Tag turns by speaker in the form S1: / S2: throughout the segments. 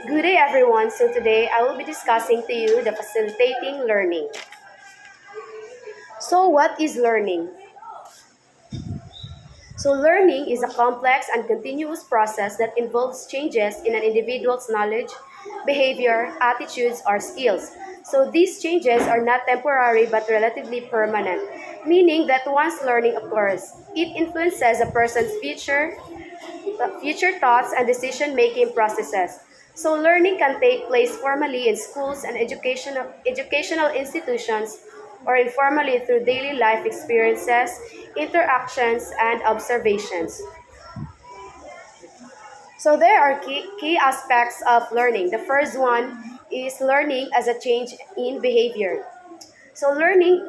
S1: Good day, everyone. So today I will be discussing to you the facilitating learning. So what is learning? So learning is a complex and continuous process that involves changes in an individual's knowledge, behavior, attitudes, or skills. So these changes are not temporary but relatively permanent, meaning that once learning occurs, it influences a person's future thoughts and decision-making processes. So learning can take place formally in schools and educational institutions or informally through daily life experiences, interactions, and observations. So there are key aspects of learning. The first one is learning as a change in behavior. So learning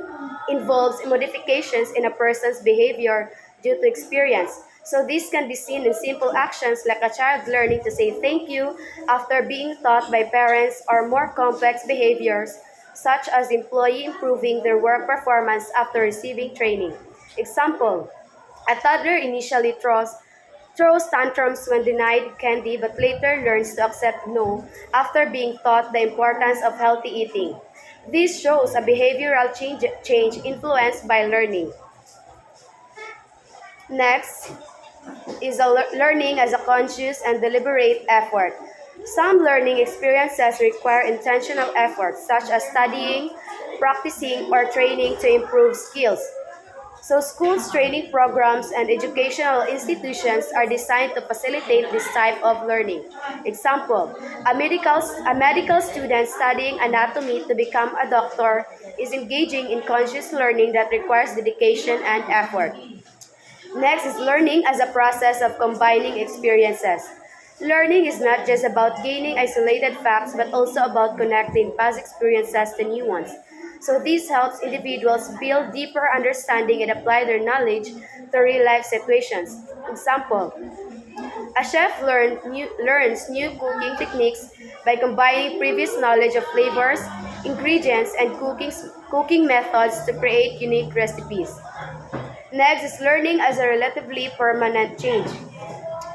S1: involves modifications in a person's behavior due to experience. So this can be seen in simple actions like a child learning to say thank you after being taught by parents, or more complex behaviors such as employee improving their work performance after receiving training. Example, a toddler initially throws tantrums when denied candy but later learns to accept no after being taught the importance of healthy eating. This shows a behavioral change influenced by learning. Next is learning as a conscious and deliberate effort. Some learning experiences require intentional effort, such as studying, practicing, or training to improve skills. So schools, training programs, and educational institutions are designed to facilitate this type of learning. Example, a medical student studying anatomy to become a doctor is engaging in conscious learning that requires dedication and effort. Next is learning as a process of combining experiences. Learning is not just about gaining isolated facts but also about connecting past experiences to new ones. So this helps individuals build deeper understanding and apply their knowledge to real life situations. Example, a chef learns new cooking techniques by combining previous knowledge of flavors, ingredients, and cooking methods to create unique recipes. Next is learning as a relatively permanent change.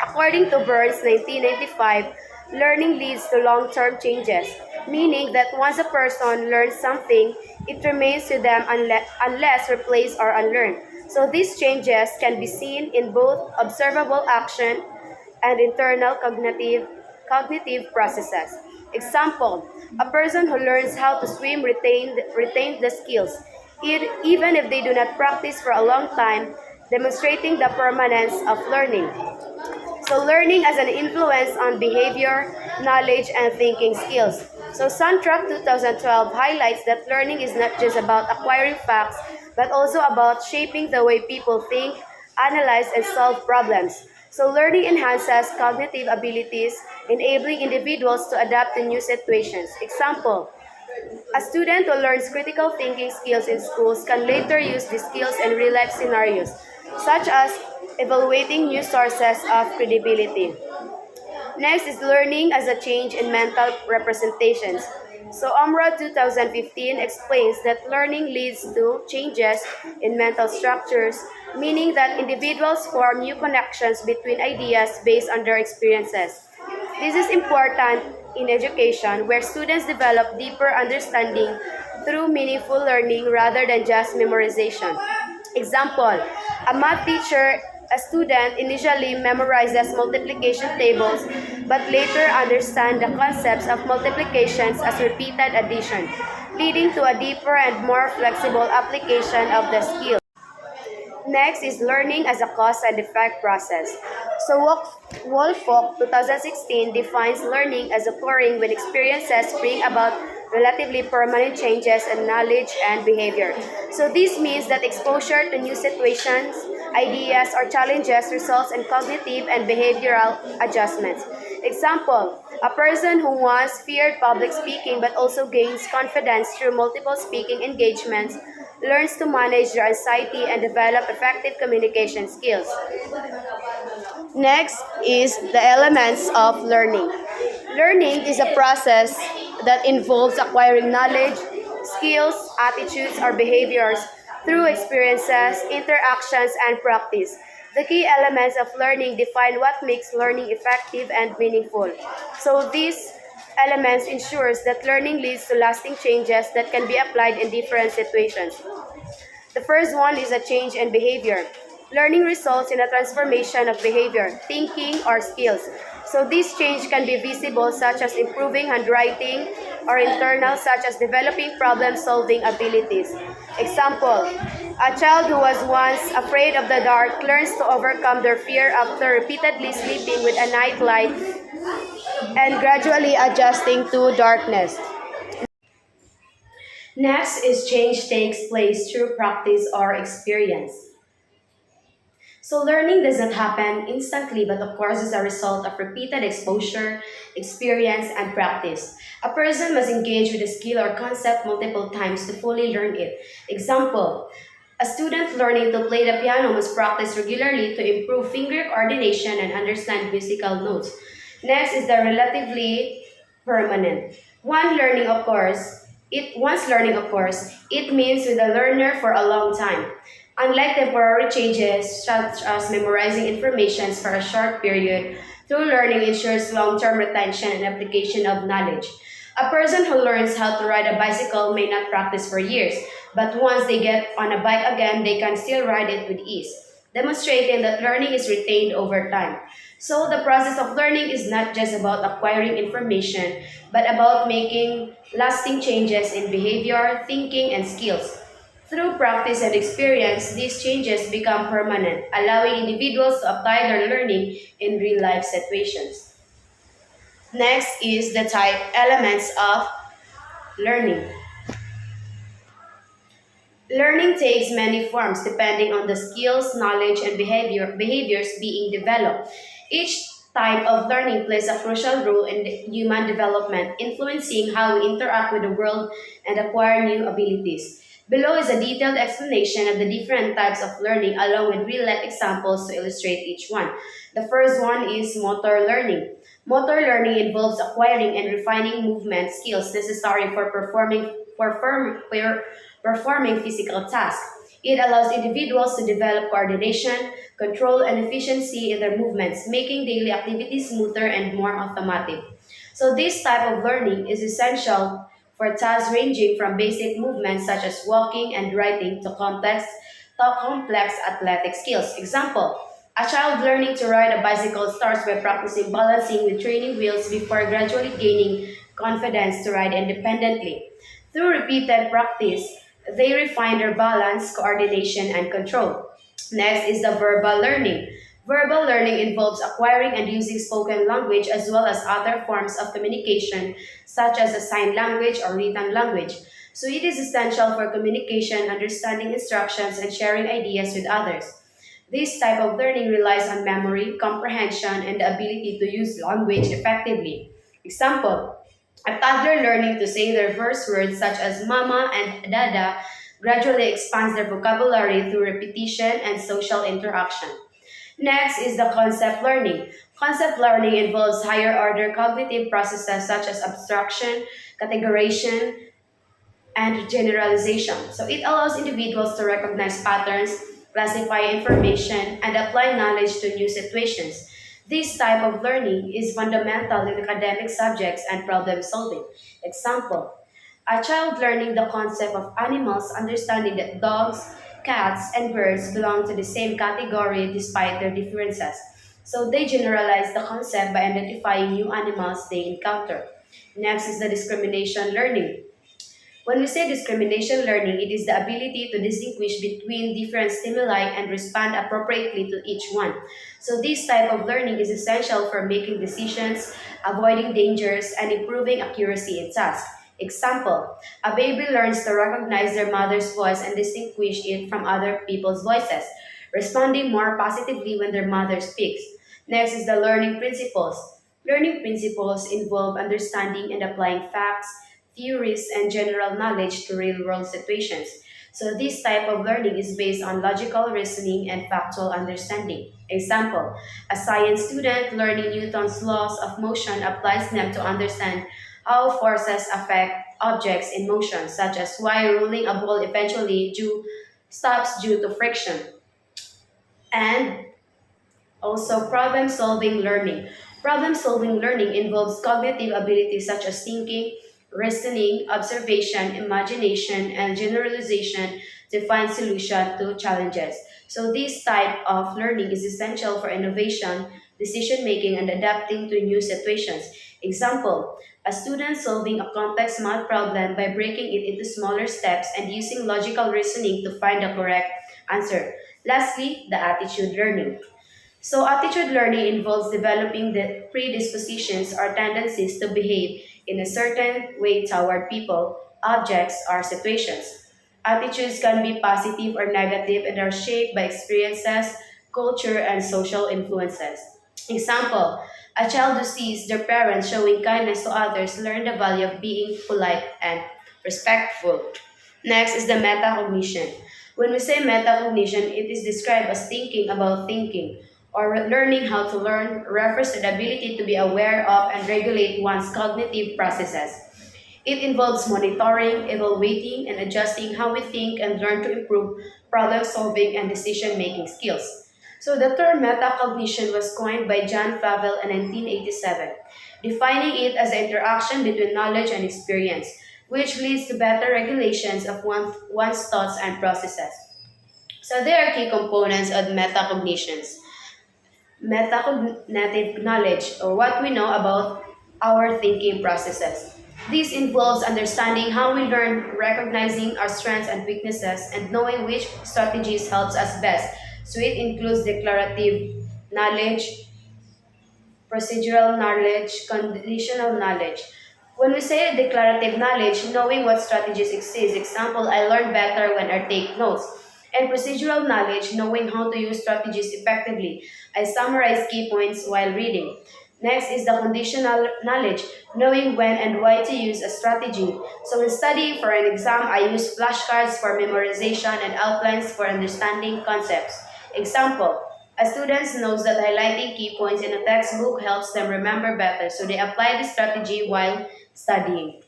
S1: According to Burns 1995, learning leads to long-term changes, meaning that once a person learns something, it remains with them unless replaced or unlearned. So these changes can be seen in both observable action and internal cognitive processes. Example, a person who learns how to swim retains the skills, even if they do not practice for a long time, demonstrating the permanence of learning. So learning as an influence on behavior, knowledge, and thinking skills. So Suntrap 2012 highlights that learning is not just about acquiring facts, but also about shaping the way people think, analyze, and solve problems. So learning enhances cognitive abilities, enabling individuals to adapt to new situations. Example, a student who learns critical thinking skills in schools can later use these skills in real-life scenarios, such as evaluating new sources of credibility. Next is learning as a change in mental representations. So Omra 2015 explains that learning leads to changes in mental structures, meaning that individuals form new connections between ideas based on their experiences. This is important in education where students develop deeper understanding through meaningful learning rather than just memorization. Example, a math teacher, a student initially memorizes multiplication tables but later understand the concepts of multiplications as repeated addition, leading to a deeper and more flexible application of the skill. Next is learning as a cause and effect process. So Wolfok 2016 defines learning as occurring when experiences bring about relatively permanent changes in knowledge and behavior. So this means that exposure to new situations, ideas, or challenges results in cognitive and behavioral adjustments. Example, a person who once feared public speaking but also gains confidence through multiple speaking engagements learns to manage their anxiety and develop effective communication skills. Next is the elements of learning. Learning is a process that involves acquiring knowledge, skills, attitudes, or behaviors through experiences, interactions, and practice. The key elements of learning define what makes learning effective and meaningful. So these elements ensures that learning leads to lasting changes that can be applied in different situations. The first one is a change in behavior. Learning results in a transformation of behavior, thinking, or skills. So this change can be visible, such as improving handwriting, or internal, such as developing problem-solving abilities. Example, a child who was once afraid of the dark learns to overcome their fear after repeatedly sleeping with a night light and gradually adjusting to darkness. Next is change takes place through practice or experience. So learning doesn't happen instantly, but of course is a result of repeated exposure, experience, and practice. A person must engage with a skill or concept multiple times to fully learn it. Example, a student learning to play the piano must practice regularly to improve finger coordination and understand musical notes. Next is the relatively permanent. Once learning of course, it means with the learner for a long time. Unlike temporary changes such as memorizing information for a short period, true learning ensures long-term retention and application of knowledge. A person who learns how to ride a bicycle may not practice for years, but once they get on a bike again, they can still ride it with ease, demonstrating that learning is retained over time. So, the process of learning is not just about acquiring information, but about making lasting changes in behavior, thinking, and skills. Through practice and experience, these changes become permanent, allowing individuals to apply their learning in real life situations. Next is the type elements of learning. Learning takes many forms depending on the skills, knowledge, and behaviors being developed. Each type of learning plays a crucial role in human development, influencing how we interact with the world and acquire new abilities. Below is a detailed explanation of the different types of learning along with real-life examples to illustrate each one. The first one is motor learning. Motor learning involves acquiring and refining movement skills necessary for performing physical tasks. It allows individuals to develop coordination, control, and efficiency in their movements, making daily activities smoother and more automatic. So, this type of learning is essential for tasks ranging from basic movements such as walking and writing to complex athletic skills. Example, a child learning to ride a bicycle starts by practicing balancing with training wheels before gradually gaining confidence to ride independently. Through repeated practice, they refine their balance, coordination, and control. Next is the verbal learning. Verbal learning involves acquiring and using spoken language as well as other forms of communication, such as a sign language or written language. So it is essential for communication, understanding instructions, and sharing ideas with others. This type of learning relies on memory, comprehension, and the ability to use language effectively. Example, a toddler learning to say their first words, such as mama and dada, gradually expands their vocabulary through repetition and social interaction. Next is the concept learning. Concept learning involves higher order cognitive processes such as abstraction, categorization, and generalization. So it allows individuals to recognize patterns, classify information, and apply knowledge to new situations. This type of learning is fundamental in academic subjects and problem solving. Example, a child learning the concept of animals, understanding that dogs, cats, and birds belong to the same category despite their differences. So they generalize the concept by identifying new animals they encounter. Next is the discrimination learning. When we say discrimination learning, it is the ability to distinguish between different stimuli and respond appropriately to each one. So this type of learning is essential for making decisions, avoiding dangers, and improving accuracy in tasks. Example, a baby learns to recognize their mother's voice and distinguish it from other people's voices, responding more positively when their mother speaks. Next is the learning principles. Learning principles involve understanding and applying facts, theories, and general knowledge to real world situations. So, this type of learning is based on logical reasoning and factual understanding. Example, a science student learning Newton's laws of motion applies them to understand how forces affect objects in motion, such as why rolling a ball eventually stops due to friction. And also problem solving learning. Problem-solving learning involves cognitive abilities such as thinking, reasoning, observation, imagination, and generalization to find solution to challenges. So this type of learning is essential for innovation, decision making, and adapting to new situations. Example, a student solving a complex math problem by breaking it into smaller steps and using logical reasoning to find the correct answer. Lastly, the attitude learning. So, attitude learning involves developing the predispositions or tendencies to behave in a certain way toward people, objects, or situations. Attitudes can be positive or negative and are shaped by experiences, culture, and social influences. Example, a child who sees their parents showing kindness to others learn the value of being polite and respectful. Next is the metacognition. When we say metacognition, it is described as thinking about thinking or learning how to learn refers to the ability to be aware of and regulate one's cognitive processes. It involves monitoring, evaluating, and adjusting how we think and learn to improve problem solving and decision making skills. So the term metacognition was coined by John Flavel in 1987, defining it as the interaction between knowledge and experience, which leads to better regulations of one's thoughts and processes. So there are key components of metacognitions. Metacognitive knowledge, or what we know about our thinking processes. This involves understanding how we learn, recognizing our strengths and weaknesses, and knowing which strategies helps us best. So it includes declarative knowledge, procedural knowledge, conditional knowledge. When we say declarative knowledge, knowing what strategies exist. Example, I learn better when I take notes. And procedural knowledge, knowing how to use strategies effectively. I summarize key points while reading. Next is the conditional knowledge, knowing when and why to use a strategy. So when studying for an exam, I use flashcards for memorization and outlines for understanding concepts. Example, a student knows that highlighting key points in a textbook helps them remember better, so they apply this strategy while studying.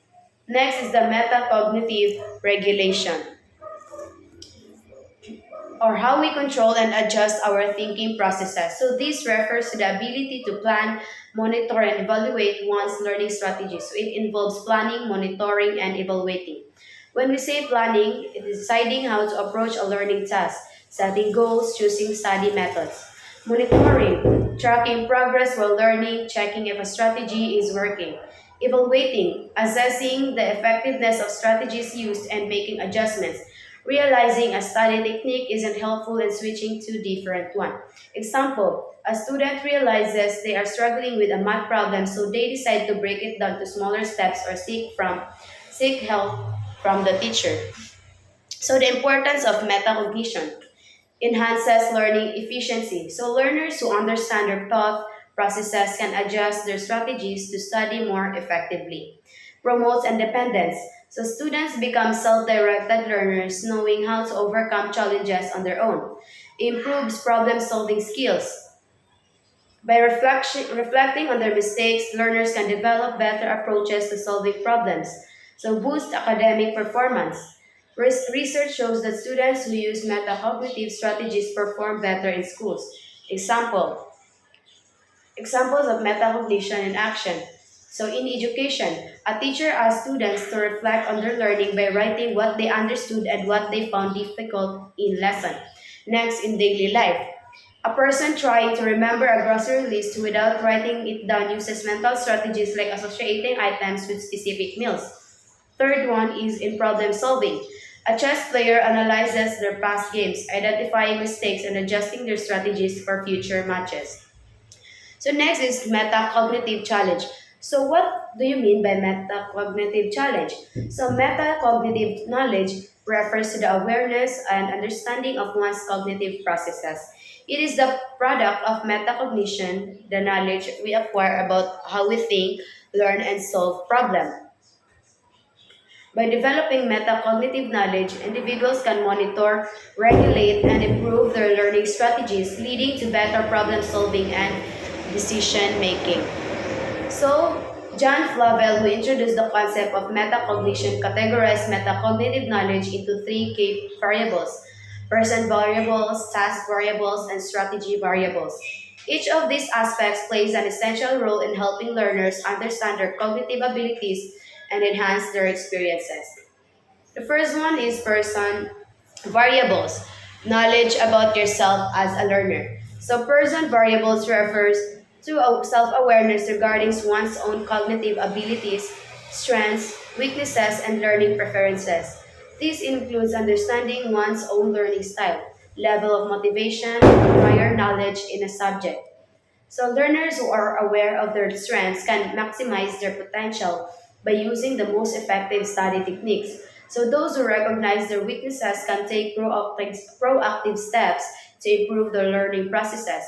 S1: Next is the metacognitive regulation, or how we control and adjust our thinking processes. So this refers to the ability to plan, monitor, and evaluate one's learning strategies. So it involves planning, monitoring, and evaluating. When we say planning, it is deciding how to approach a learning task, setting goals, choosing study methods. Monitoring, tracking progress while learning, checking if a strategy is working. Evaluating, assessing the effectiveness of strategies used and making adjustments. Realizing a study technique isn't helpful and switching to different one. Example, a student realizes they are struggling with a math problem, so they decide to break it down to smaller steps or seek help from the teacher. So the importance of metacognition enhances learning efficiency. So learners who understand their thought processes can adjust their strategies to study more effectively. Promotes independence. So students become self-directed learners knowing how to overcome challenges on their own. Improves problem-solving skills. By reflecting on their mistakes, learners can develop better approaches to solving problems. So boost academic performance. Research shows that students who use metacognitive strategies perform better in schools. Examples of metacognition in action. So in education, a teacher asks students to reflect on their learning by writing what they understood and what they found difficult in lesson. Next, in daily life, a person trying to remember a grocery list without writing it down uses mental strategies like associating items with specific meals. Third one is in problem solving. A chess player analyzes their past games, identifying mistakes and adjusting their strategies for future matches. So next is metacognitive challenge. So what do you mean by metacognitive challenge? So metacognitive knowledge refers to the awareness and understanding of one's cognitive processes. It is the product of metacognition, the knowledge we acquire about how we think, learn, and solve problems. By developing metacognitive knowledge, individuals can monitor, regulate, and improve their learning strategies, leading to better problem solving and decision making. So, John Flavel, who introduced the concept of metacognition, categorized metacognitive knowledge into three key variables: person variables, task variables, and strategy variables. Each of these aspects plays an essential role in helping learners understand their cognitive abilities and enhance their experiences. The first one is person variables, knowledge about yourself as a learner. So person variables refers to self-awareness regarding one's own cognitive abilities, strengths, weaknesses, and learning preferences. This includes understanding one's own learning style, level of motivation, and prior knowledge in a subject. So learners who are aware of their strengths can maximize their potential by using the most effective study techniques. So those who recognize their weaknesses can take proactive steps to improve their learning processes.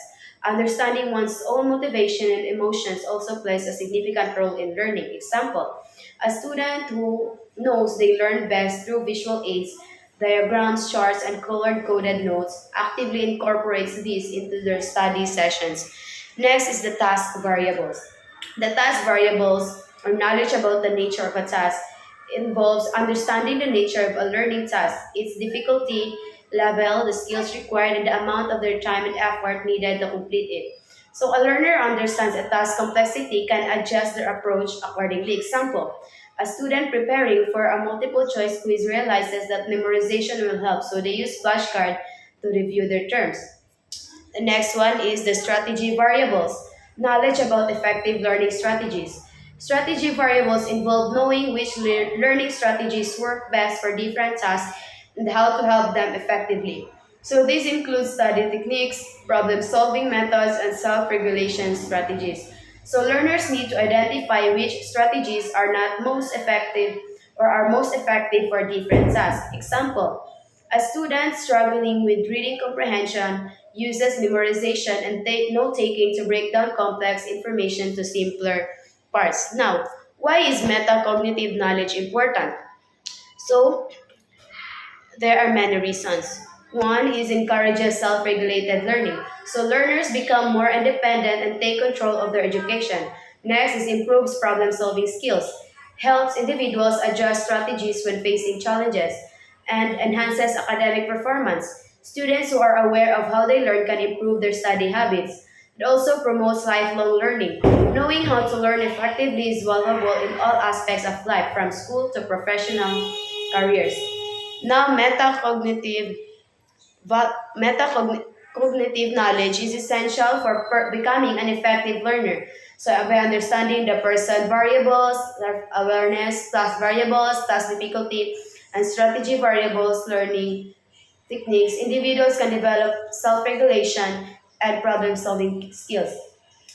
S1: Understanding one's own motivation and emotions also plays a significant role in learning. Example, a student who knows they learn best through visual aids, diagrams, charts, and color-coded notes actively incorporates these into their study sessions. Next is the task variables. The task variables, or knowledge about the nature of a task, involves understanding the nature of a learning task, its difficulty level, the skills required, and the amount of their time and effort needed to complete it. So a learner understands a task complexity can adjust their approach accordingly. Example, a student preparing for a multiple choice quiz realizes that memorization will help, so they use flashcard to review their terms. The next one is the strategy variables, knowledge about effective learning strategies. Strategy variables involve knowing which learning strategies work best for different tasks and how to help them effectively. So these include study techniques, problem solving methods, and self-regulation strategies. So learners need to identify which strategies are not most effective or are most effective for different tasks. Example, a student struggling with reading comprehension uses memorization and note taking to break down complex information to simpler parts. Now, why is metacognitive knowledge important? So, there are many reasons. One is encourages self-regulated learning. So learners become more independent and take control of their education. Next is improves problem-solving skills, helps individuals adjust strategies when facing challenges, and enhances academic performance. Students who are aware of how they learn can improve their study habits. It also promotes lifelong learning. Knowing how to learn effectively is valuable in all aspects of life, from school to professional careers. Now, metacognitive knowledge is essential for becoming an effective learner. So, by understanding the person variables, awareness, task variables, task difficulty, and strategy variables, learning techniques, individuals can develop self-regulation and problem-solving skills.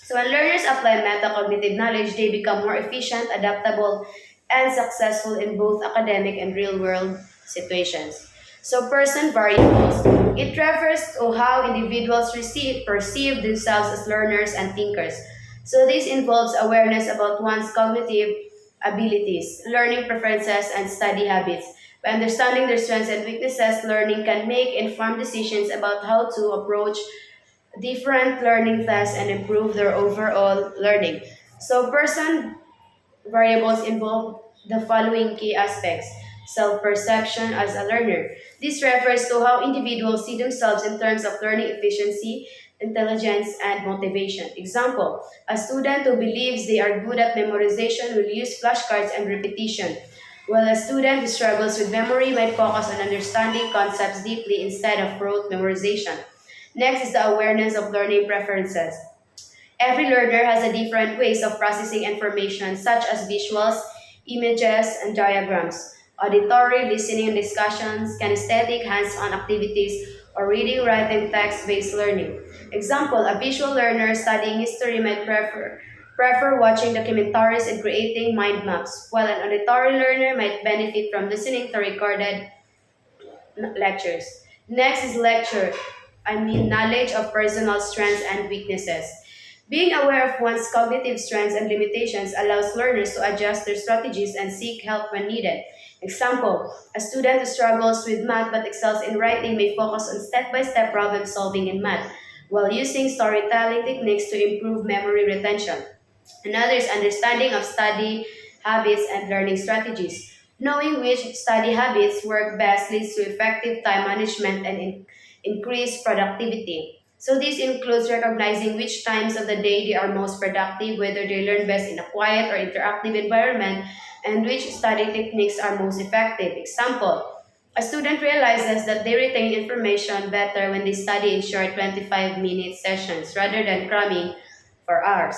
S1: So when learners apply metacognitive knowledge, they become more efficient, adaptable, and successful in both academic and real-world situations. So person variables. It refers to how individuals perceive themselves as learners and thinkers. So this involves awareness about one's cognitive abilities, learning preferences, and study habits. By understanding their strengths and weaknesses, learning can make informed decisions about how to approach different learning tests and improve their overall learning. So, person variables involve the following key aspects: self perception as a learner. This refers to how individuals see themselves in terms of learning efficiency, intelligence, and motivation. Example, a student who believes they are good at memorization will use flashcards and repetition, while a student who struggles with memory might focus on understanding concepts deeply instead of rote memorization. Next is the awareness of learning preferences. Every learner has a different ways of processing information, such as visuals, images, and diagrams, auditory, listening and discussions, kinesthetic, hands-on activities, or reading, writing, text-based learning. Example, a visual learner studying history might prefer watching documentaries and creating mind maps, while an auditory learner might benefit from listening to recorded lectures. Next is knowledge of personal strengths and weaknesses. Being aware of one's cognitive strengths and limitations allows learners to adjust their strategies and seek help when needed. Example, a student who struggles with math but excels in writing may focus on step-by-step problem solving in math, while using storytelling techniques to improve memory retention. Another is understanding of study habits and learning strategies. Knowing which study habits work best leads to effective time management and increased productivity. So this includes recognizing which times of the day they are most productive, whether they learn best in a quiet or interactive environment, and which study techniques are most effective. Example, a student realizes that they retain information better when they study in short 25-minute sessions rather than cramming for hours.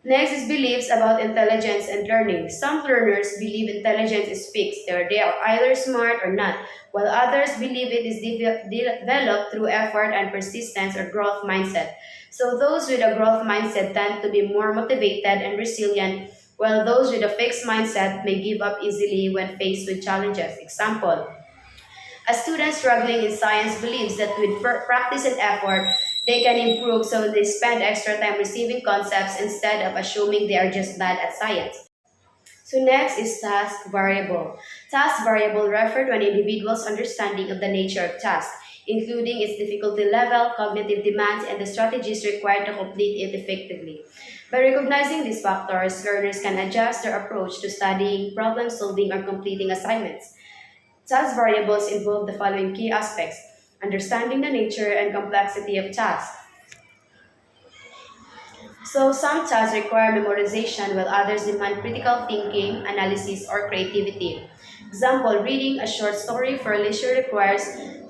S1: Next is beliefs about intelligence and learning. Some learners believe intelligence is fixed, or they are either smart or not, while others believe it is developed through effort and persistence or growth mindset. So those with a growth mindset tend to be more motivated and resilient, while those with a fixed mindset may give up easily when faced with challenges. Example, a student struggling in science believes that with practice and effort, they can improve, so they spend extra time receiving concepts instead of assuming they are just bad at science. So next is task variable. Task variable refer to an individual's understanding of the nature of task, including its difficulty level, cognitive demands, and the strategies required to complete it effectively. By recognizing these factors, learners can adjust their approach to studying, problem solving, or completing assignments. Task variables involve the following key aspects: understanding the nature and complexity of tasks. So, some tasks require memorization while others demand critical thinking, analysis, or creativity. Example, reading a short story for leisure requires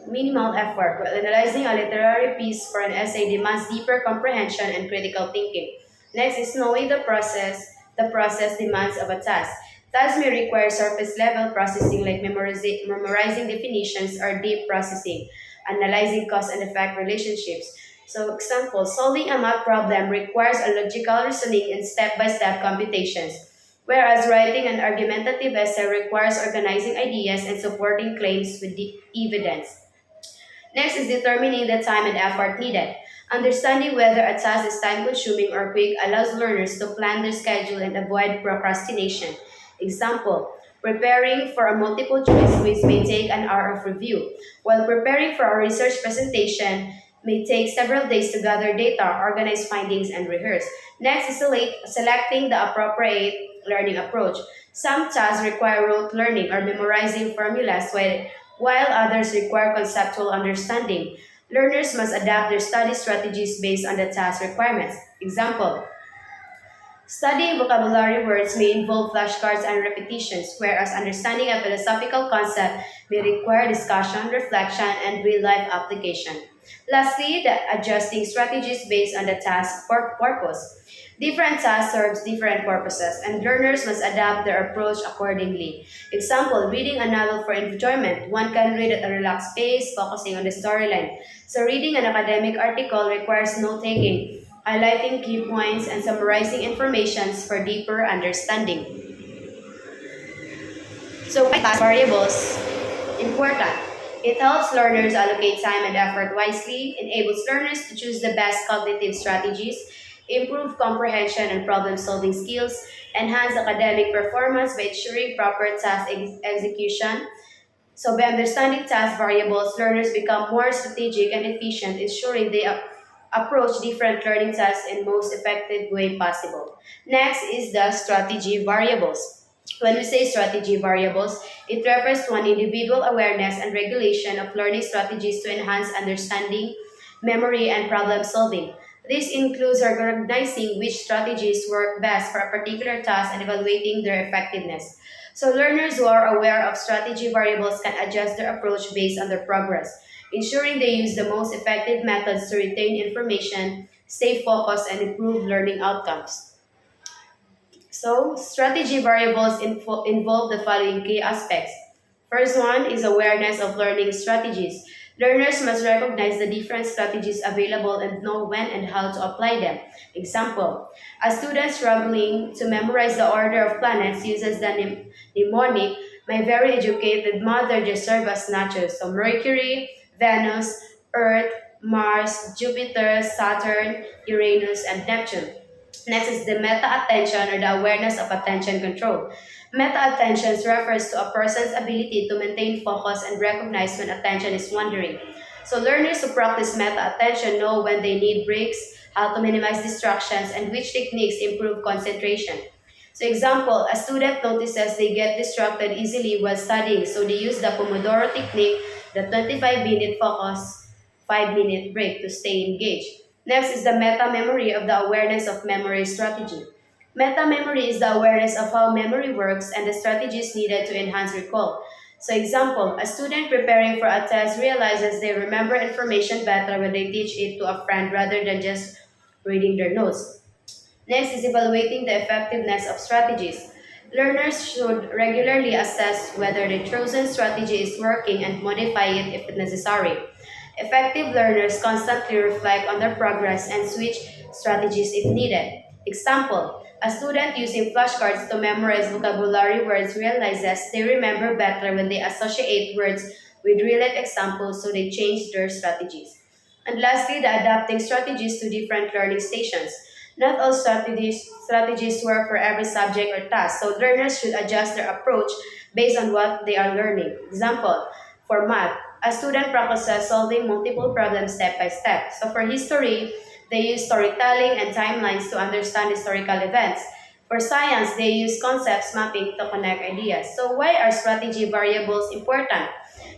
S1: minimal effort, while analyzing a literary piece for an essay demands deeper comprehension and critical thinking. Next is knowing the process demands of a task. Tasks may require surface level processing like memorizing definitions or deep processing, analyzing cause and effect relationships. So, example, solving a math problem requires a logical reasoning and step-by-step computations, whereas writing an argumentative essay requires organizing ideas and supporting claims with the evidence. Next is determining the time and effort needed. Understanding whether a task is time consuming or quick allows learners to plan their schedule and avoid procrastination. Example, preparing for a multiple choice quiz may take an hour of review, while preparing for a research presentation may take several days to gather data, organize findings, and rehearse. Next is selecting the appropriate learning approach. Some tasks require rote learning or memorizing formulas, while others require conceptual understanding. Learners must adapt their study strategies based on the task requirements. Example, studying vocabulary words may involve flashcards and repetitions, whereas understanding a philosophical concept may require discussion, reflection, and real-life application. Lastly, the adjusting strategies based on the task for purpose. Different tasks serve different purposes, and learners must adapt their approach accordingly. Example, reading a novel for enjoyment. One can read at a relaxed pace, focusing on the storyline. So reading an academic article requires note-taking, highlighting key points, and summarizing information for deeper understanding. So why task variables important? It helps learners allocate time and effort wisely, enables learners to choose the best cognitive strategies, improve comprehension and problem-solving skills, enhance academic performance by ensuring proper task execution. So by understanding task variables, learners become more strategic and efficient, ensuring they approach different learning tasks in most effective way possible. Next is the strategy variables. When we say strategy variables, it refers to an individual awareness and regulation of learning strategies to enhance understanding, memory, and problem solving. This includes recognizing which strategies work best for a particular task and evaluating their effectiveness. So, learners who are aware of strategy variables can adjust their approach based on their progress, ensuring they use the most effective methods to retain information, stay focused, and improve learning outcomes. So, strategy variables involve the following key aspects. First one is awareness of learning strategies. Learners must recognize the different strategies available and know when and how to apply them. Example, a student struggling to memorize the order of planets uses the mnemonic, "My very educated mother just served as nachos." So, Mercury, Venus, Earth, Mars, Jupiter, Saturn, Uranus, and Neptune. Next is the meta-attention or the awareness of attention control. Meta-attention refers to a person's ability to maintain focus and recognize when attention is wandering. So learners who practice meta-attention know when they need breaks, how to minimize distractions, and which techniques improve concentration. So example, a student notices they get distracted easily while studying, so they use the Pomodoro technique, the 25-minute 5-minute break to stay engaged. Next is the meta memory of the awareness of memory strategy. Meta memory is the awareness of how memory works and the strategies needed to enhance recall. So, example, a student preparing for a test realizes they remember information better when they teach it to a friend rather than just reading their notes. Next is evaluating the effectiveness of strategies. Learners should regularly assess whether the chosen strategy is working and modify it if necessary. Effective learners constantly reflect on their progress and switch strategies if needed. Example, a student using flashcards to memorize vocabulary words realizes they remember better when they associate words with real-life examples, so they change their strategies. And lastly, the adapting strategies to different learning stations. Not all strategies work for every subject or task, so learners should adjust their approach based on what they are learning. Example, for math, a student practices solving multiple problems step by step. So for history, they use storytelling and timelines to understand historical events. For science, they use concepts mapping to connect ideas. So why are strategy variables important?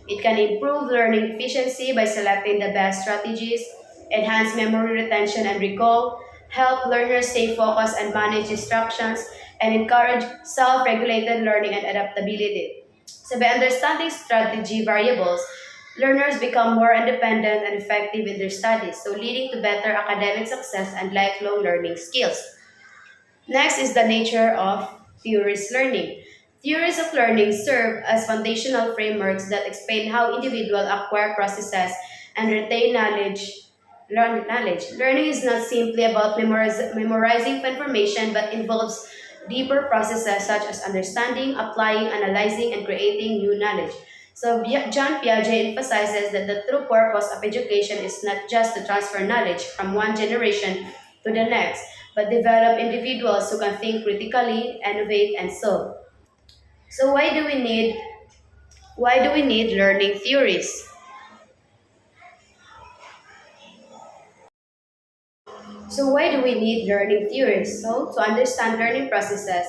S1: It can improve learning efficiency by selecting the best strategies, enhance memory retention and recall, help learners stay focused and manage distractions, and encourage self-regulated learning and adaptability. So by understanding strategy variables, learners become more independent and effective in their studies, so leading to better academic success and lifelong learning skills. Next is the nature of theories learning. Theories of learning serve as foundational frameworks that explain how individuals acquire, processes, and retain knowledge. Learning is not simply about memorizing information but involves deeper processes such as understanding, applying, analyzing, and creating new knowledge. So John Piaget emphasizes that the true purpose of education is not just to transfer knowledge from one generation to the next, but develop individuals who can think critically, innovate, and solve. So why do we need learning theories? So why do we need learning theories? So to understand learning processes,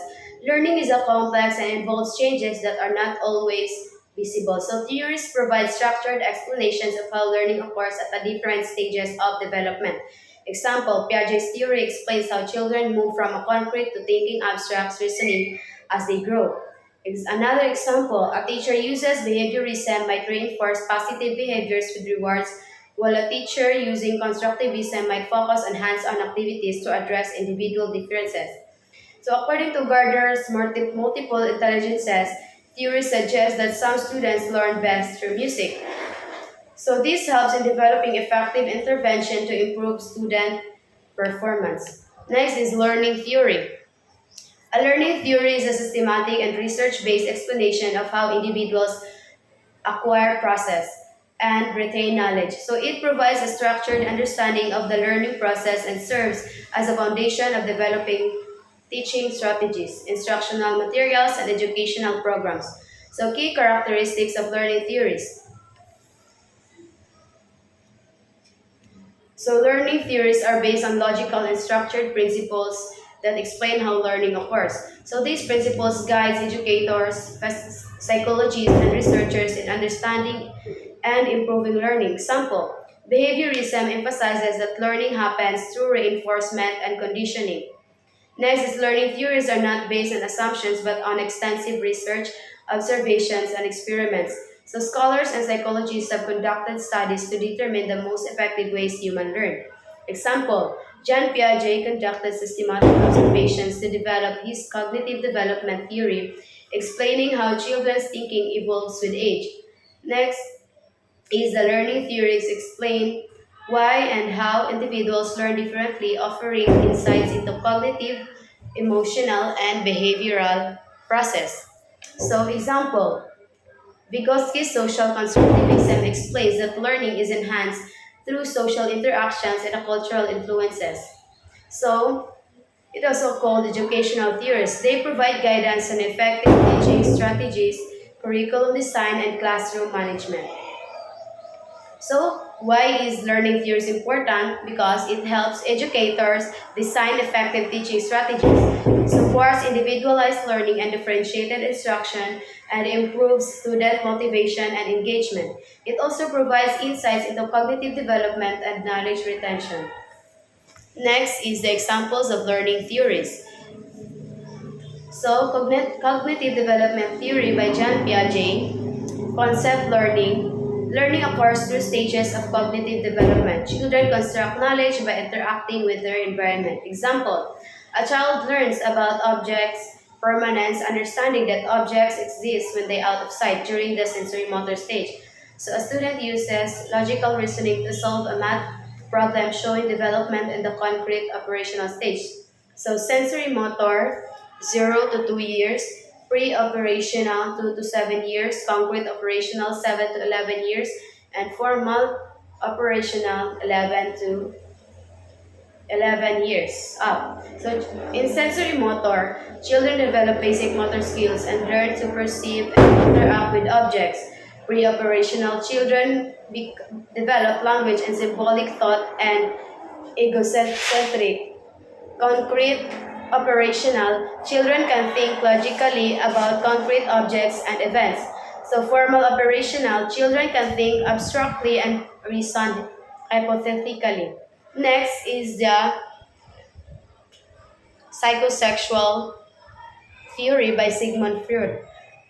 S1: learning is a complex and involves changes that are not always visible. So theories provide structured explanations of how learning occurs at the different stages of development. Example, Piaget's theory explains how children move from a concrete to thinking abstract reasoning as they grow. Another example, a teacher uses behaviorism might reinforce positive behaviors with rewards, while a teacher using constructivism might focus on hands-on activities to address individual differences. So according to Gardner's multiple intelligences, theory suggests that some students learn best through music. So this helps in developing effective intervention to improve student performance. Next is learning theory. A learning theory is a systematic and research-based explanation of how individuals acquire, process, and retain knowledge. So it provides a structured understanding of the learning process and serves as a foundation of developing teaching strategies, instructional materials, and educational programs. So key characteristics of learning theories. So learning theories are based on logical and structured principles that explain how learning occurs. So these principles guide educators, psychologists, and researchers in understanding and improving learning. Example, behaviorism emphasizes that learning happens through reinforcement and conditioning. Next is learning theories are not based on assumptions but on extensive research, observations, and experiments. So scholars and psychologists have conducted studies to determine the most effective ways humans learn. Example, John Piaget conducted systematic observations to develop his cognitive development theory, explaining how children's thinking evolves with age. Next is the learning theories explain why and how individuals learn differently, offering insights into cognitive, emotional, and behavioral process. So, example, Vygotsky's social constructivism explains that learning is enhanced through social interactions and cultural influences. So, it also called educational theories. They provide guidance on effective teaching strategies, curriculum design, and classroom management. So, Why is learning theories important? Because it helps educators design effective teaching strategies, supports individualized learning and differentiated instruction, and improves student motivation and engagement. It also provides insights into cognitive development and knowledge retention. Next is the examples of learning theories. So, cognitive development theory by John Piaget, concept learning. Learning occurs through stages of cognitive development. Children construct knowledge by interacting with their environment. Example, a child learns about objects' permanence, understanding that objects exist when they are out of sight during the sensory motor stage. So a student uses logical reasoning to solve a math problem showing development in the concrete operational stage. So sensory motor, 0 to 2 years, pre-operational 2 to 7 years, concrete operational 7 to 11 years, and formal operational 11 to 11 years up. So in sensory motor, children develop basic motor skills and learn to perceive and interact with objects. Pre-operational children develop language and symbolic thought and egocentric. Concrete operational, children can think logically about concrete objects and events. So formal operational, children can think abstractly and reason hypothetically. Next is the psychosexual theory by Sigmund Freud.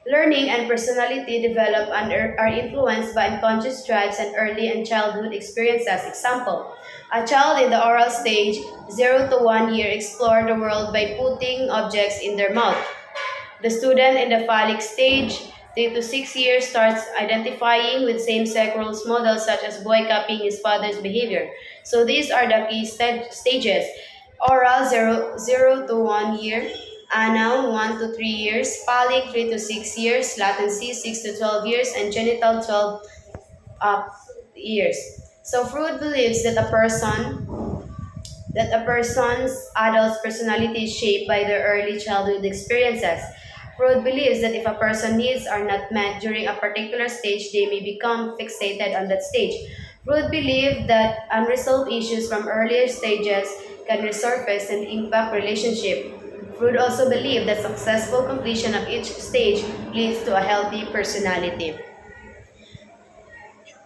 S1: Learning and personality develop and are influenced by unconscious drives and early and childhood experiences. Example, a child in the oral stage, 0 to 1 year, explore the world by putting objects in their mouth. The student in the phallic stage, 3 to 6 years, starts identifying with same-sex roles models such as boy copying his father's behavior. So these are the key stages. Oral, 0 to 1 year. Anal, 1 to 3 years. Phallic, 3 to 6 years. Latency, 6 to 12 years. And genital, 12 years. So Freud believes that a person's adult personality is shaped by their early childhood experiences. Freud believes that if a person's needs are not met during a particular stage, they may become fixated on that stage. Freud believed that unresolved issues from earlier stages can resurface and impact relationship. Freud also believed that successful completion of each stage leads to a healthy personality.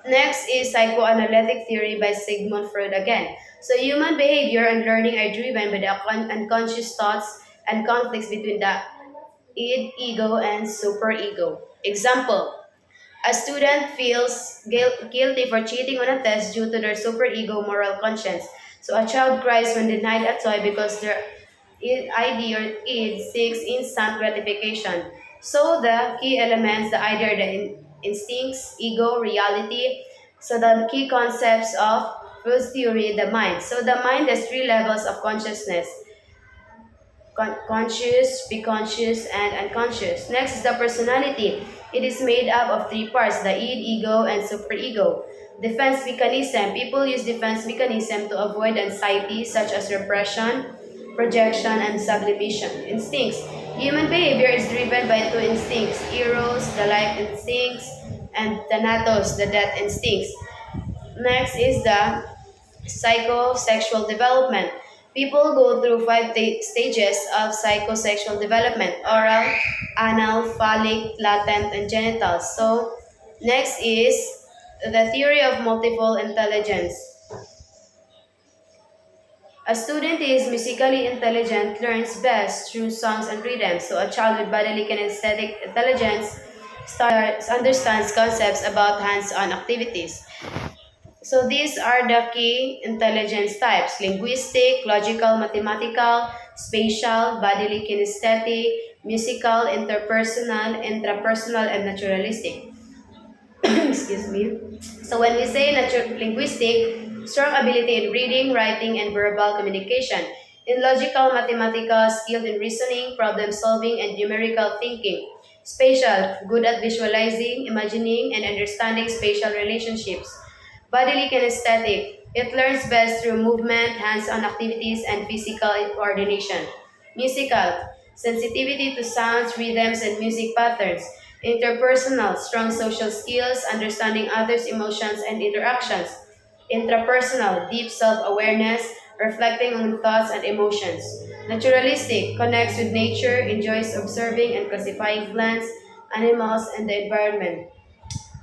S1: Next is psychoanalytic theory by Sigmund Freud again. So human behavior and learning are driven by the unconscious thoughts and conflicts between the id, ego, and superego. Example, a student feels guilty for cheating on a test due to their superego moral conscience. So a child cries when denied a toy because their ID or id seeks instant gratification. So the key elements, the ID are the instincts, ego, reality. So the key concepts of Freud's theory, the mind. So the mind has three levels of consciousness: conscious, preconscious, and unconscious. Next is the personality. It is made up of three parts: the id, ego, and superego. Defense mechanism. People use defense mechanism to avoid anxiety such as repression, projection, and sublimation. Instincts. Human behavior is driven by two instincts: eros, the life instincts, and thanatos, the death instincts. Next is the psychosexual development. People go through five stages of psychosexual development: oral, anal, phallic, latent, and genital. So, next is the theory of multiple intelligence. A student is musically intelligent learns best through songs and rhythms. So, a child with bodily kinesthetic intelligence understands concepts about hands-on activities. So these are the key intelligence types: linguistic, logical, mathematical, spatial, bodily kinesthetic, musical, interpersonal, intrapersonal, and naturalistic. Excuse me. So when we say linguistic, strong ability in reading, writing, and verbal communication. In logical, mathematical, skilled in reasoning, problem solving, and numerical thinking. Spatial, good at visualizing, imagining, and understanding spatial relationships. Bodily kinesthetic. It learns best through movement, hands-on activities, and physical coordination. Musical. Sensitivity to sounds, rhythms, and music patterns. Interpersonal. Strong social skills, understanding others' emotions and interactions. Intrapersonal, deep self-awareness, reflecting on thoughts and emotions. Naturalistic, connects with nature, enjoys observing and classifying plants, animals, and the environment.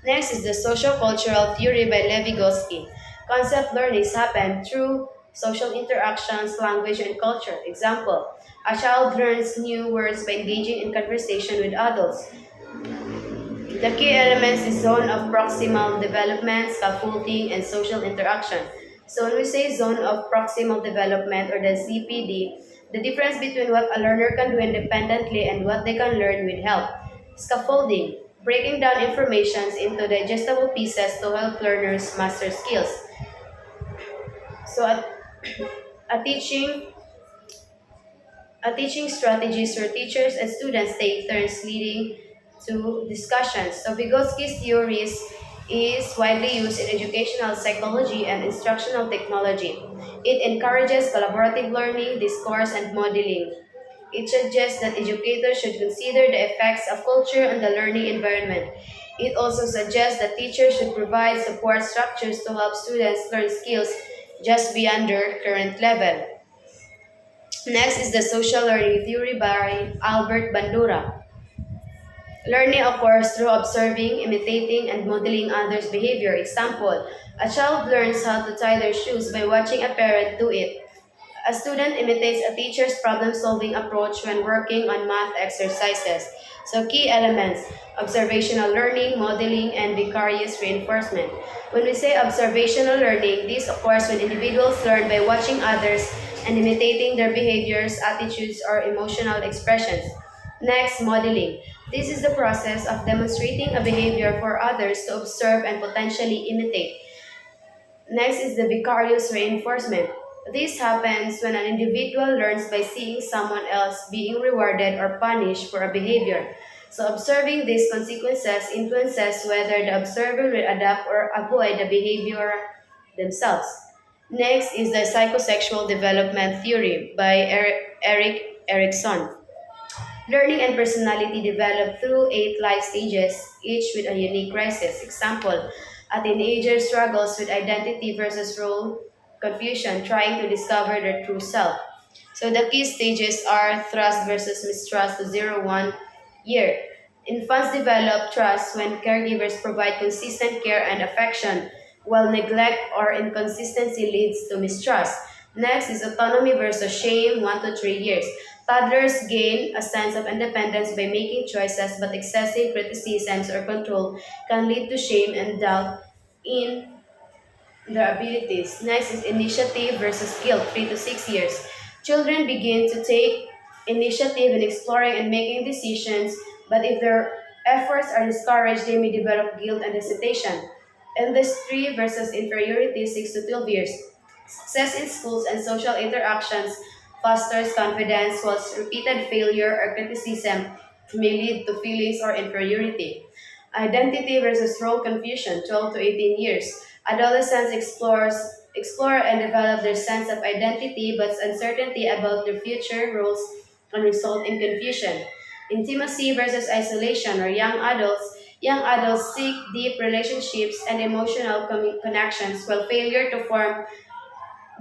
S1: Next is the social cultural theory by Levi Vygotsky. Concept learnings happen through social interactions, language, and culture. Example, a child learns new words by engaging in conversation with adults. The key elements is zone of proximal development, scaffolding, and social interaction. So when we say zone of proximal development or the ZPD, the difference between what a learner can do independently and what they can learn with help. Scaffolding, breaking down information into digestible pieces to help learners master skills. So a teaching teaching strategies where teachers and students take turns leading to discussions. So Vygotsky's theories is widely used in educational psychology and instructional technology. It encourages collaborative learning, discourse, and modeling. It suggests that educators should consider the effects of culture on the learning environment. It also suggests that teachers should provide support structures to help students learn skills just beyond their current level. Next is the social learning theory by Albert Bandura. Learning occurs through observing, imitating, and modeling others' behavior. Example, a child learns how to tie their shoes by watching a parent do it. A student imitates a teacher's problem-solving approach when working on math exercises. So key elements, observational learning, modeling, and vicarious reinforcement. When we say observational learning, this occurs when individuals learn by watching others and imitating their behaviors, attitudes, or emotional expressions. Next, modeling. This is the process of demonstrating a behavior for others to observe and potentially imitate. Next is the vicarious reinforcement. This happens when an individual learns by seeing someone else being rewarded or punished for a behavior. So observing these consequences influences whether the observer will adapt or avoid the behavior themselves. Next is the psychosexual development theory by Eric Erikson. Learning and personality develop through 8 life stages, each with a unique crisis. Example, a teenager struggles with identity versus role confusion, trying to discover their true self. So the key stages are trust versus mistrust to 0 1 year. Infants develop trust when caregivers provide consistent care and affection, while neglect or inconsistency leads to mistrust. Next is autonomy versus shame, 1 to 3 years. Toddlers gain a sense of independence by making choices, but excessive criticisms or control can lead to shame and doubt in their abilities. Next is initiative versus guilt, 3 to 6 years. Children begin to take initiative in exploring and making decisions, but if their efforts are discouraged, they may develop guilt and hesitation. Industry versus inferiority, 6 to 12 years. Success in schools and social interactions fosters confidence, whilst repeated failure or criticism may lead to feelings or inferiority. Identity versus role confusion, 12 to 18 years. Adolescents explore and develop their sense of identity, but uncertainty about their future roles can result in confusion. Intimacy versus isolation, or young adults. Young adults seek deep relationships and emotional connections, while failure to form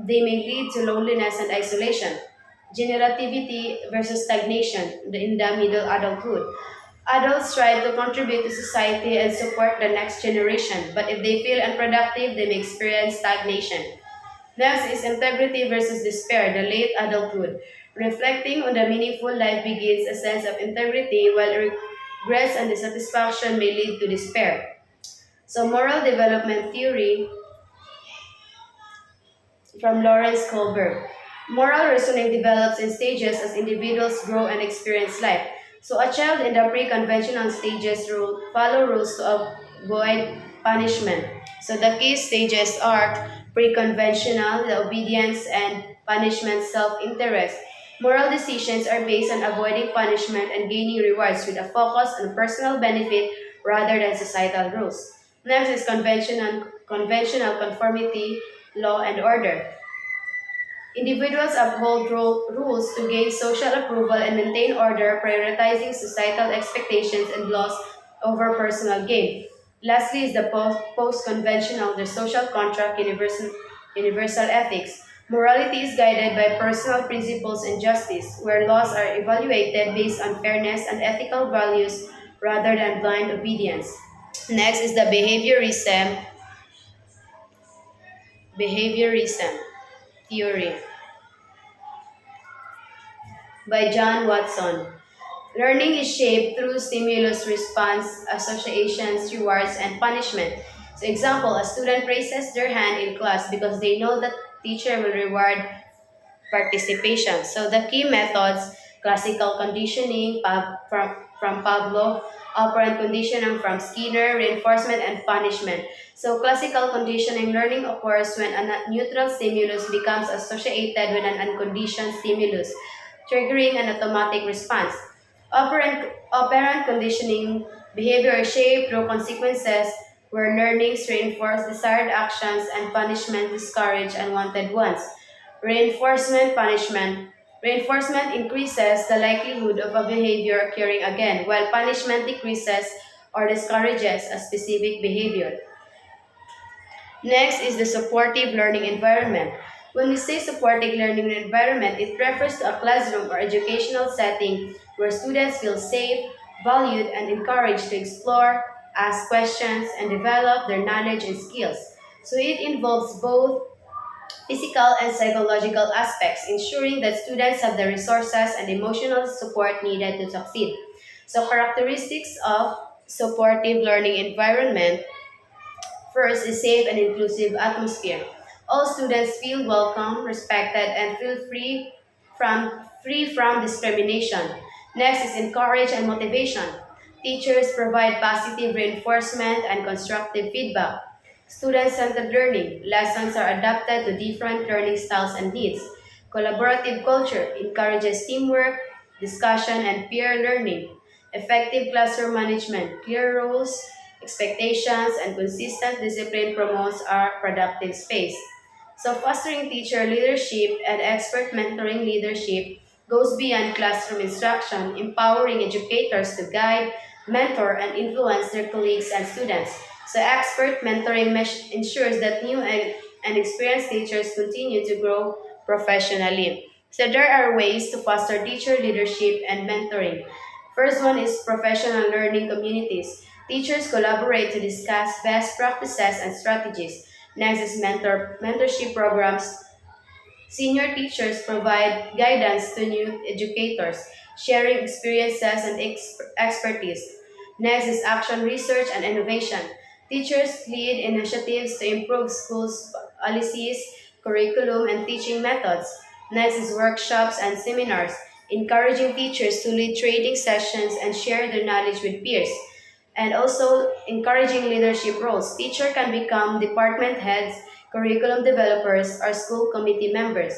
S1: they may lead to loneliness and isolation. Generativity versus stagnation in the middle adulthood. Adults strive to contribute to society and support the next generation, but if they feel unproductive, they may experience stagnation. Next is integrity versus despair, the late adulthood. Reflecting on the meaningful life begins a sense of integrity, while regrets and dissatisfaction may lead to despair. So, moral development theory from Lawrence Kohlberg. Moral reasoning develops in stages as individuals grow and experience life. So a child in the pre-conventional stages follow rules to avoid punishment. So the key stages are pre-conventional, the obedience and punishment, self-interest. Moral decisions are based on avoiding punishment and gaining rewards with a focus on personal benefit rather than societal rules. Next is conventional conformity, law and order. Individuals uphold rules to gain social approval and maintain order, prioritizing societal expectations and laws over personal gain. Lastly is the post-conventional, the social contract, universal ethics. Morality is guided by personal principles and justice, where laws are evaluated based on fairness and ethical values rather than blind obedience. Next is the behaviorism theory by John Watson. Learning is shaped through stimulus response, associations, rewards, and punishment. So example, a student raises their hand in class because they know that teacher will reward participation. So the key methods, classical conditioning from Pavlov, operant conditioning from Skinner, reinforcement and punishment. So classical conditioning learning occurs when a neutral stimulus becomes associated with an unconditioned stimulus, triggering an automatic response. Operant conditioning behavior is shaped through consequences where learnings reinforce desired actions and punishment discourage unwanted ones. Reinforcement punishment. Reinforcement increases the likelihood of a behavior occurring again, while punishment decreases or discourages a specific behavior. Next is the supportive learning environment. When we say supportive learning environment, it refers to a classroom or educational setting where students feel safe, valued, and encouraged to explore, ask questions, and develop their knowledge and skills. So it involves both physical and psychological aspects, ensuring that students have the resources and emotional support needed to succeed. So characteristics of supportive learning environment. First is safe and inclusive atmosphere. All students feel welcome, respected, and feel free from discrimination. Next is encourage and motivation. Teachers provide positive reinforcement and constructive feedback. Student-centered learning. Lessons are adapted to different learning styles and needs. Collaborative culture encourages teamwork, discussion, and peer learning. Effective classroom management. Clear rules, expectations, and consistent discipline promotes our productive space. So fostering teacher leadership and expert mentoring leadership goes beyond classroom instruction, empowering educators to guide, mentor, and influence their colleagues and students. So expert mentoring ensures that new and experienced teachers continue to grow professionally. So there are ways to foster teacher leadership and mentoring. First one is professional learning communities. Teachers collaborate to discuss best practices and strategies. Next is mentorship programs. Senior teachers provide guidance to new educators, sharing experiences and expertise. Next is action research and innovation. Teachers lead initiatives to improve schools' policies, curriculum, and teaching methods. Next is workshops and seminars, encouraging teachers to lead training sessions and share their knowledge with peers. And also encouraging leadership roles. Teacher can become department heads, curriculum developers, or school committee members.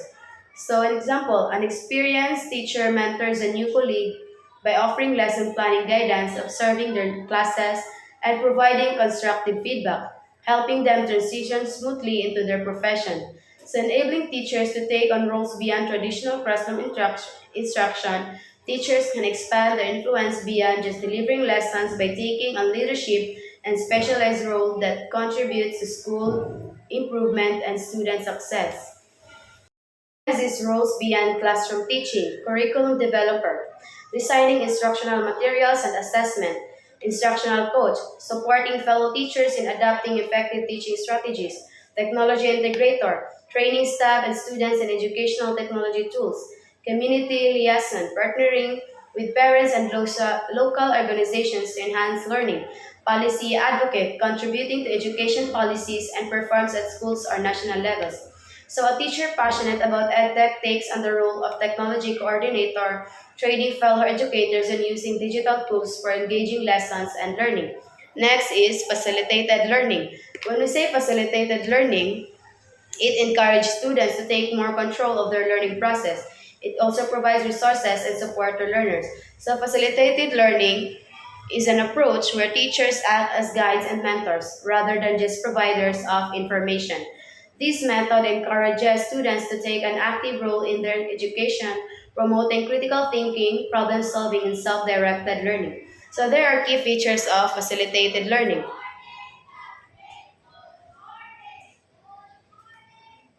S1: So, an example, an experienced teacher mentors a new colleague by offering lesson planning guidance, observing their classes, and providing constructive feedback, helping them transition smoothly into their profession. So, enabling teachers to take on roles beyond traditional classroom instruction, teachers can expand their influence beyond just delivering lessons by taking on leadership and specialized roles that contribute to school improvement and student success. As these roles beyond classroom teaching, curriculum developer, designing instructional materials and assessment, instructional coach, supporting fellow teachers in adopting effective teaching strategies, technology integrator, training staff and students in educational technology tools, community liaison, partnering with parents and local organizations to enhance learning, policy advocate, contributing to education policies and performs at schools or national levels. So a teacher passionate about EdTech takes on the role of technology coordinator, training fellow educators and using digital tools for engaging lessons and learning. Next is facilitated learning. When we say facilitated learning, it encourages students to take more control of their learning process. It also provides resources and support to learners. So facilitated learning is an approach where teachers act as guides and mentors rather than just providers of information. This method encourages students to take an active role in their education, promoting critical thinking, problem solving, and self directed learning. So, there are key features of facilitated learning.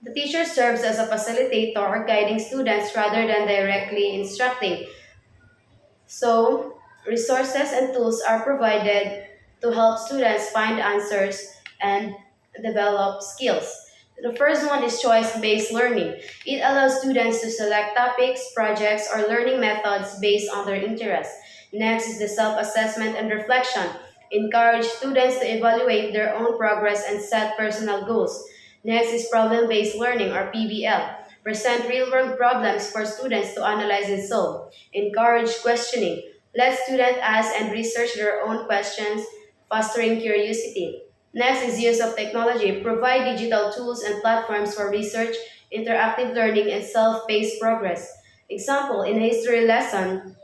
S1: The teacher serves as a facilitator or guiding students rather than directly instructing. So, resources and tools are provided to help students find answers and develop skills. The first one is choice-based learning. It allows students to select topics, projects, or learning methods based on their interests. Next is the self-assessment and reflection. Encourage students to evaluate their own progress and set personal goals. Next is problem-based learning or PBL. Present real-world problems for students to analyze and solve. Encourage questioning. Let students ask and research their own questions, fostering curiosity. Next is use of technology. Provide digital tools and platforms for research, interactive learning, and self-paced progress. Example, in a history lesson,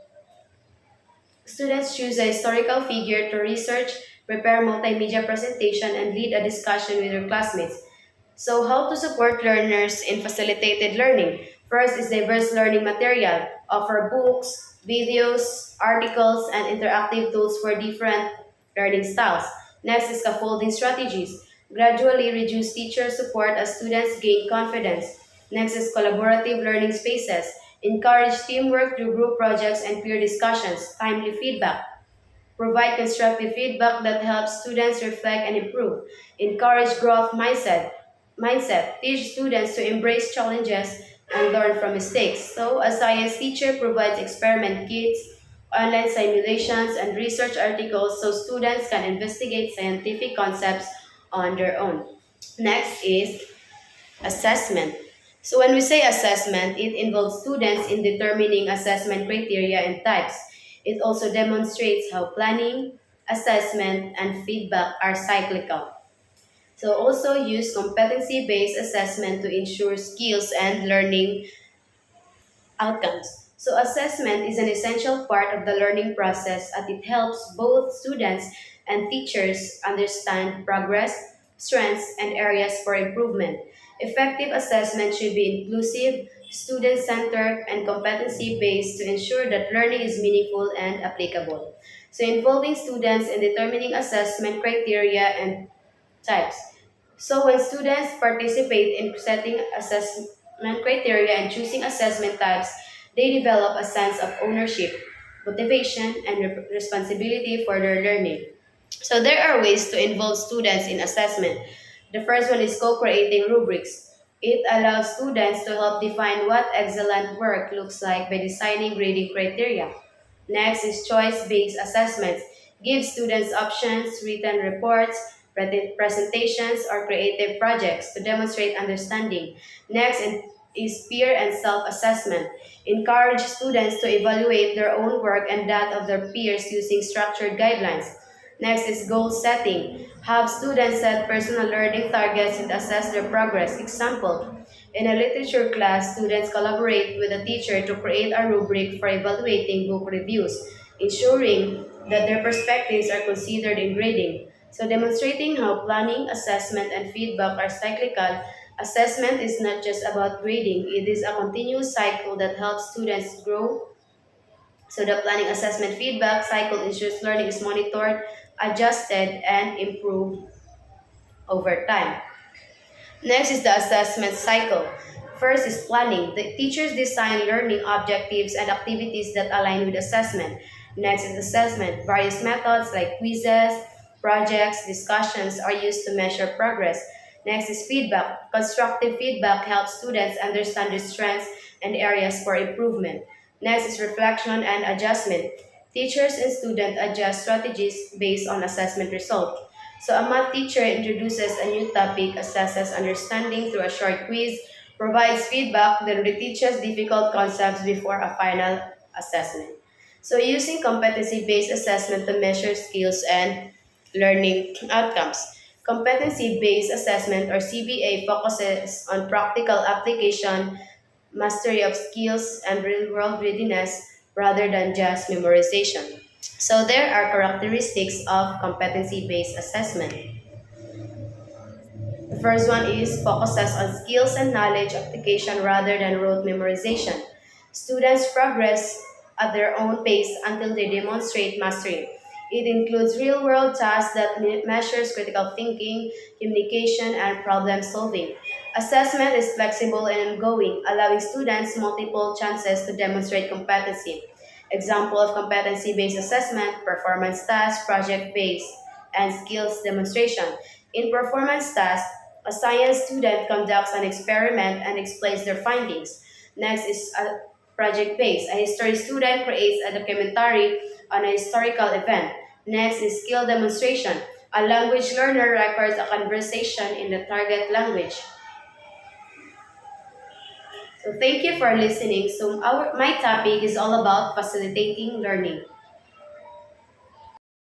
S1: students choose a historical figure to research, prepare multimedia presentation, and lead a discussion with their classmates. So, how to support learners in facilitated learning? First is diverse learning material. Offer books, videos, articles, and interactive tools for different learning styles. Next is scaffolding strategies. Gradually reduce teacher support as students gain confidence. Next is collaborative learning spaces. Encourage teamwork through group projects and peer discussions. Timely feedback. Provide constructive feedback that helps students reflect and improve. Encourage growth mindset. Teach students to embrace challenges and learn from mistakes. So, a science teacher provides experiment kits, online simulations, and research articles so students can investigate scientific concepts on their own. Next is assessment. So when we say assessment, it involves students in determining assessment criteria and types. It also demonstrates how planning, assessment, and feedback are cyclical. So also use competency-based assessment to ensure skills and learning outcomes. So assessment is an essential part of the learning process as it helps both students and teachers understand progress, strengths, and areas for improvement. Effective assessment should be inclusive, student-centered, and competency-based to ensure that learning is meaningful and applicable. So involving students in determining assessment criteria and types. So when students participate in setting assessment criteria and choosing assessment types, they develop a sense of ownership, motivation, and responsibility for their learning. So there are ways to involve students in assessment. The first one is co-creating rubrics. It allows students to help define what excellent work looks like by designing grading criteria. Next is choice-based assessments. Give students options, written reports, presentations, or creative projects to demonstrate understanding. Next is peer and self-assessment. Encourage students to evaluate their own work and that of their peers using structured guidelines. Next is goal setting. Have students set personal learning targets and assess their progress. Example, in a literature class, students collaborate with a teacher to create a rubric for evaluating book reviews, ensuring that their perspectives are considered in grading. So, demonstrating how planning, assessment, and feedback are cyclical, assessment is not just about grading, it is a continuous cycle that helps students grow. So, the planning, assessment, feedback cycle ensures learning is monitored, adjusted, and improved over time. Next is the assessment cycle. First is planning. The teachers design learning objectives and activities that align with assessment. Next is assessment. Various methods like quizzes, projects, discussions are used to measure progress. Next is feedback. Constructive feedback helps students understand their strengths and areas for improvement. Next is reflection and adjustment. Teachers and students adjust strategies based on assessment results. So a math teacher introduces a new topic, assesses understanding through a short quiz, provides feedback, then reteaches difficult concepts before a final assessment. So using competency-based assessment to measure skills and learning outcomes. Competency-based assessment or CBA focuses on practical application, mastery of skills, and real-world readiness rather than just memorization. So there are characteristics of competency-based assessment. The first one is focuses on skills and knowledge application rather than rote memorization. Students progress at their own pace until they demonstrate mastery. It includes real-world tasks that measures critical thinking, communication, and problem solving. Assessment is flexible and ongoing, allowing students multiple chances to demonstrate competency. Example of competency-based assessment, performance task, project-based, and skills demonstration. In performance task, a science student conducts an experiment and explains their findings. Next is a project-based. A history student creates a documentary on a historical event. Next is skill demonstration. A language learner records a conversation in the target language. So thank you for listening. So my topic is all about facilitating learning.